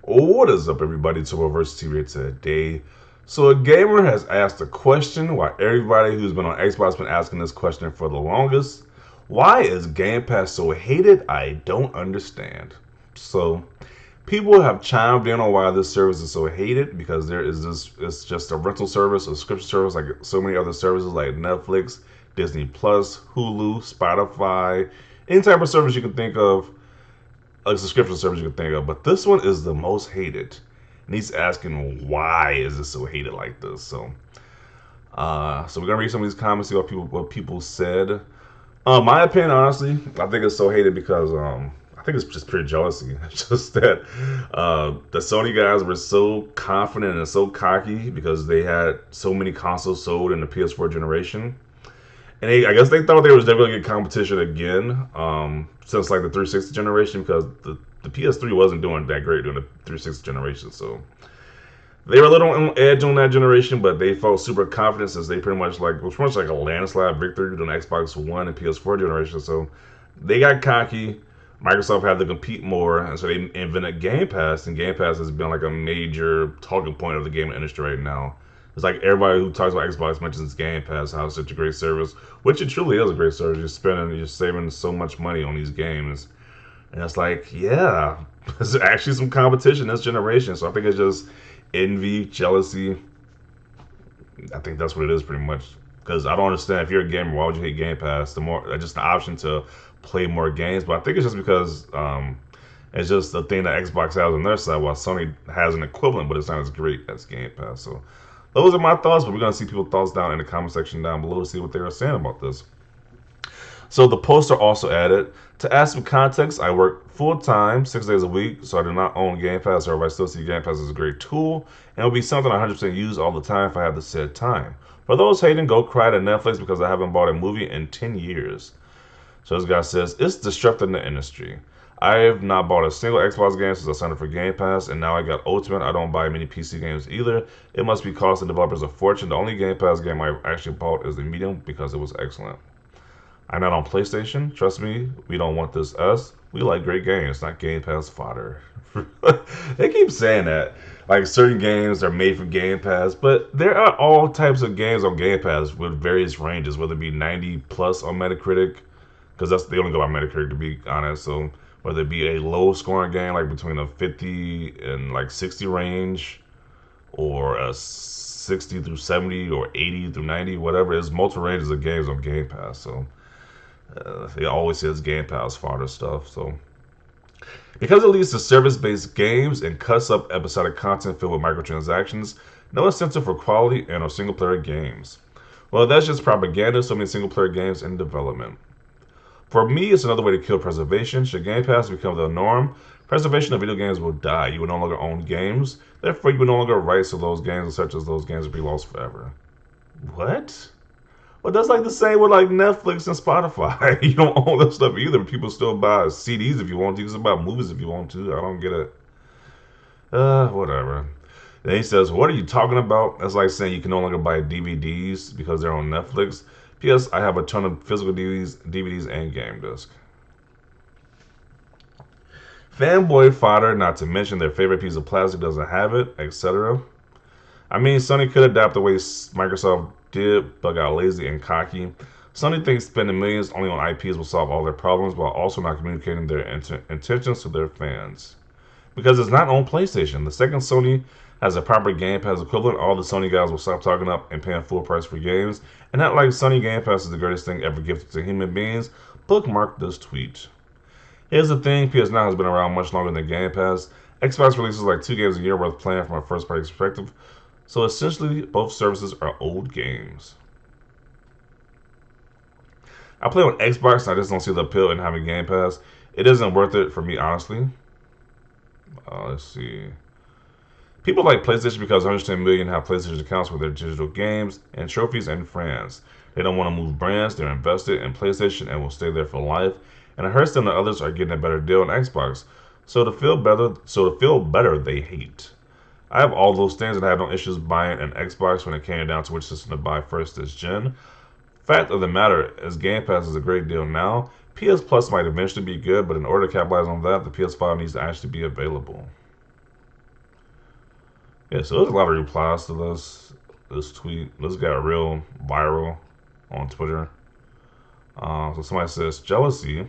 What is up, everybody? To Reverse TV today. So, a gamer has asked a question while everybody who's been on Xbox has been asking this question for the longest. Why is Game Pass so hated? I don't understand. So, people have chimed in on why this service is so hated because there is this, it's just a rental service, a subscription service like so many other services like Netflix, Disney Plus, Hulu, Spotify, any type of service you can think of, a subscription service you can think of, but this one is the most hated. And he's asking why is it so hated like this? So we're gonna read some of these comments, see what people said. My opinion, honestly, I think it's so hated because I think it's just pure jealousy. It's just that the Sony guys were so confident and so cocky because they had so many consoles sold in the PS4 generation, and I guess they thought they was never gonna get competition again, since like the 360 generation, because the PS3 wasn't doing that great during the 360 generation. So they were a little on edge on that generation, but they felt super confident since they pretty much like it was pretty much like a landslide victory during the Xbox One and PS4 generation. So they got cocky. Microsoft had to compete more, and so they invented Game Pass, and Game Pass has been like a major talking point of the gaming industry right now. It's like everybody who talks about Xbox mentions Game Pass, how it's such a great service, which it truly is a great service. You're saving so much money on these games, and it's like, yeah, there's actually some competition this generation. So I think it's just envy, jealousy. I think that's what it is pretty much. Because I don't understand, if you're a gamer, why would you hate Game Pass? The more just the option to play more games, but I think it's just because it's just the thing that Xbox has on their side, while Sony has an equivalent, but it's not as great as Game Pass. So those are my thoughts, but we're gonna see people's thoughts down in the comment section down below to see what they are saying about this. So the poster also added, to add some context, I work full time, 6 days a week, so I do not own Game Pass. However, I still see Game Pass as a great tool, and it will be something I 100% use all the time if I have the said time. For those hating, go cry to Netflix because I haven't bought a movie in 10 years. So this guy says, it's disrupting the industry. I have not bought a single Xbox game since I signed up for Game Pass, and now I got Ultimate. I don't buy many PC games either. It must be costing developers a fortune. The only Game Pass game I actually bought is the Medium because it was excellent. I'm not on PlayStation. Trust me, we don't want this us. We like great games, not Game Pass fodder. They keep saying that. Like certain games are made for Game Pass, but there are all types of games on Game Pass with various ranges, whether it be 90 plus on Metacritic, because that's they only go by Metacritic to be honest. So whether it be a low scoring game like between a 50 and like 60 range, or a 60 through 70 or 80 through 90, whatever, there's multiple ranges of games on Game Pass. So it always says Game Pass fodder stuff. So because it leads to service-based games and cuts up episodic content filled with microtransactions, no incentive for quality and or single-player games. Well, that's just propaganda. So many single-player games in development. For me, it's another way to kill preservation. Should Game Pass become the norm, preservation of video games will die. You will no longer own games. Therefore, you will no longer have rights to those games, and such as those games will be lost forever. What? Well, that's like the same with like Netflix and Spotify. You don't own that stuff either, but people still buy CDs if you want to. You can buy movies if you want to. I don't get it. Whatever. Then he says, what are you talking about? That's like saying you can no longer buy DVDs because they're on Netflix. P.S. I have a ton of physical DVDs and game disc. Fanboy fodder, not to mention their favorite piece of plastic doesn't have it, etc. I mean, Sony could adapt the way Microsoft did, but got lazy and cocky. Sony thinks spending millions only on IPs will solve all their problems while also not communicating their intentions to their fans. Because it's not on PlayStation. The second Sony has a proper Game Pass equivalent, all the Sony guys will stop talking up and paying full price for games. And not like Sony Game Pass is the greatest thing ever gifted to human beings. Bookmark this tweet. Here's the thing, PS Now has been around much longer than Game Pass. Xbox releases like 2 games a year worth playing from a first party perspective. So essentially, both services are old games. I play on Xbox and I just don't see the appeal in having Game Pass. It isn't worth it for me, honestly. Let's see. People like PlayStation because 110 million have PlayStation accounts with their digital games and trophies and friends. They don't want to move brands. They're invested in PlayStation and will stay there for life. And it hurts them that others are getting a better deal on Xbox. So to feel better, they hate. I have all those things and I have no issues buying an Xbox when it came down to which system to buy first this gen. Fact of the matter is Game Pass is a great deal now. PS Plus might eventually be good, but in order to capitalize on that, the PS5 needs to actually be available. Yeah, so there's a lot of replies to this tweet. This got real viral on Twitter. So somebody says jealousy.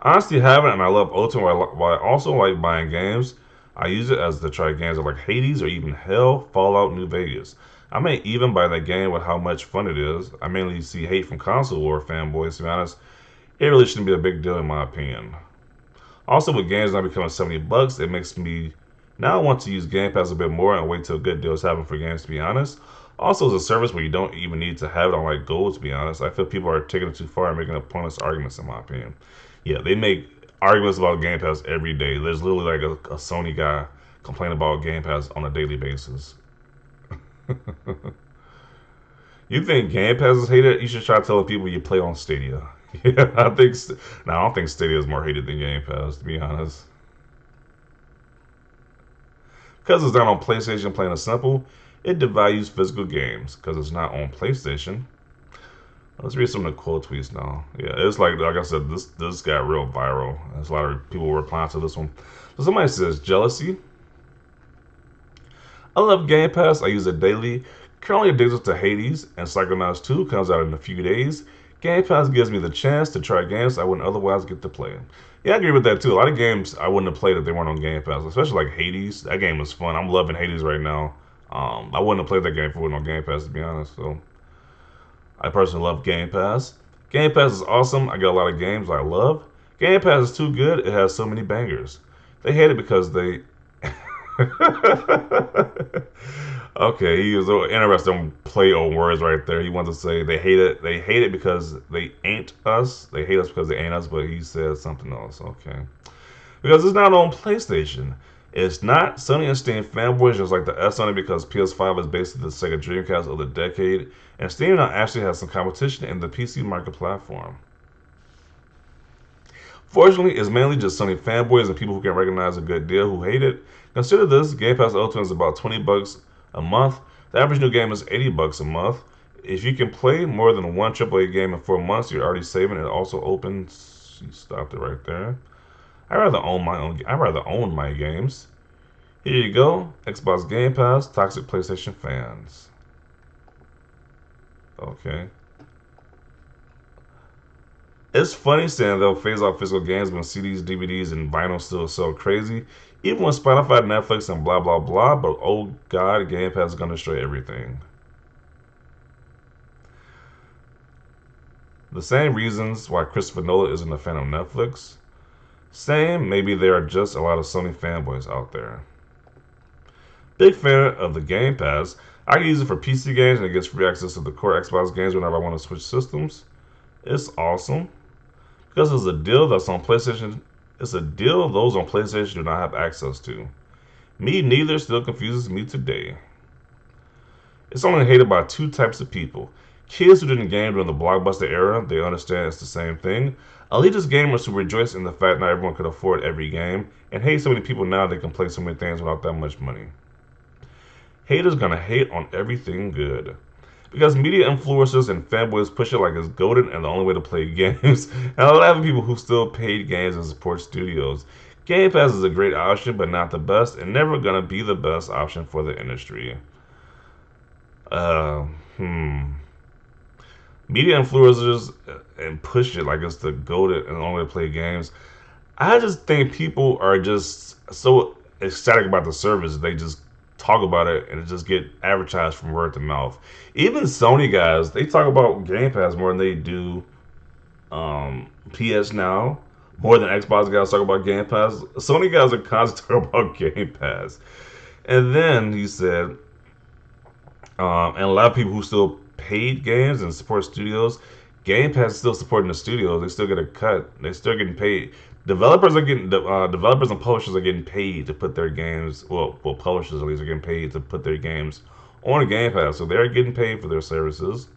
Honestly, haven't, and I love Ultimate. While I also like buying games, I use it as to try games like Hades or even Hell, Fallout, New Vegas. I may even buy that game with how much fun it is. I mainly see hate from console war fanboys. To be honest, it really shouldn't be a big deal in my opinion. Also, with games now becoming $70, it makes me now want to use Game Pass a bit more and wait till good deals happen for games. To be honest, also as a service where you don't even need to have it on like gold. To be honest, I feel people are taking it too far and making pointless arguments. In my opinion, yeah, they make arguments about Game Pass every day. There's literally like a Sony guy complaining about Game Pass on a daily basis. You think Game Pass is hated? You should try telling people you play on Stadia. Yeah, I think. Now I don't think Stadia is more hated than Game Pass, to be honest. Because it's not on PlayStation, plain and simple, it devalues physical games. Because it's not on PlayStation. Let's read some of the quote tweets now. Yeah, it's like I said, this got real viral. There's a lot of people replying to this one. So somebody says jealousy. I love Game Pass. I use it daily. Currently addicted to Hades, and Psychonauts 2 comes out in a few days. Game Pass gives me the chance to try games I wouldn't otherwise get to play. Yeah, I agree with that too. A lot of games I wouldn't have played if they weren't on Game Pass, especially like Hades. That game was fun. I'm loving Hades right now. I wouldn't have played that game if it wasn't on Game Pass, to be honest. So I personally love Game Pass. Game Pass is awesome. I get a lot of games I love. Game Pass is too good. It has so many bangers. They hate it because they okay, he was so interested in play on words right there. He wanted to say they hate it. They hate it because they ain't us. They hate us because they ain't us. But he said something else. Okay, because it's not on PlayStation. It's not. Sony and Steam fanboys just like the S on it because PS5 is basically the Sega Dreamcast of the decade, and Steam now actually has some competition in the PC market platform. Fortunately, it's mainly just Sony fanboys and people who can recognize a good deal who hate it. Consider this: Game Pass Ultimate is about $20 a month. The average new game is $80 a month. If you can play more than one AAA game in 4 months, you're already saving. It also opens. You stopped it right there. I'd rather own my games. Here you go. Xbox Game Pass. Toxic PlayStation fans. Okay. It's funny saying they'll phase out physical games when CDs, DVDs, and vinyl still sell crazy. Even when Spotify, Netflix, and blah blah blah. But oh god, Game Pass is gonna destroy everything. The same reasons why Christopher Nolan isn't a fan of Netflix. Same, maybe there are just a lot of Sony fanboys out there. Big fan of the Game Pass. I can use it for PC games and it gets free access to the core Xbox games whenever I want to switch systems. It's awesome. Because it's a deal that's on PlayStation. It's a deal those on PlayStation do not have access to. Me neither still confuses me today. It's only hated by two types of people. Kids who didn't game during the Blockbuster era, they understand it's the same thing. Elitist gamers who rejoice in the fact not everyone could afford every game, and hate so many people now they can play so many things without that much money. Haters gonna hate on everything good. Because media influencers and fanboys push it like it's golden and the only way to play games. And a lot of people who still paid games and support studios. Game Pass is a great option, but not the best, and never gonna be the best option for the industry. Uh, hmm. Media influencers and push it like it's the golden and the only way to play games. I just think people are just so ecstatic about the service, they just talk about it and it just get advertised from word to mouth. Even Sony guys, they talk about Game Pass more than they do PS Now, more than Xbox guys talk about Game Pass. Sony guys are constantly talking about Game Pass. And then he said, and a lot of people who still paid games and support studios, Game Pass is still supporting the studios. They still get a cut. They're still getting paid. Developers and publishers are getting paid to put their games. Well, publishers at least are getting paid to put their games on a Game Pass, so they're getting paid for their services.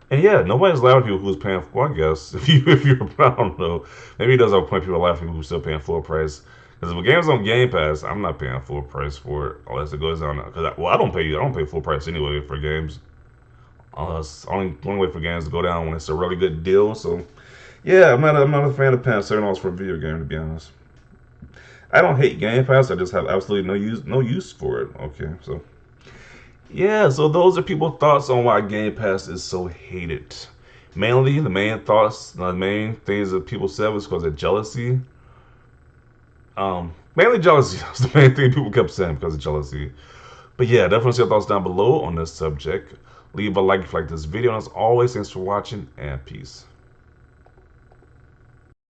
And yeah, nobody's laughing at people who's paying. Well, I guess if you're I don't know, maybe it does have a point. People laugh at people who's still paying full price. Because if a game's on Game Pass, I'm not paying full price for it unless it goes down. Because I don't pay full price anyway for games. Unless only way for games to go down when it's a really good deal. So yeah, I'm not a fan of paying $7 for a video game, to be honest. I don't hate Game Pass. I just have absolutely no use for it. Okay, so yeah, so those are people's thoughts on why Game Pass is so hated. Mainly, the main things that people said was because of jealousy. Mainly jealousy. That's the main thing people kept saying because of jealousy. But yeah, definitely share your thoughts down below on this subject. Leave a like if you like this video. And as always, thanks for watching and peace.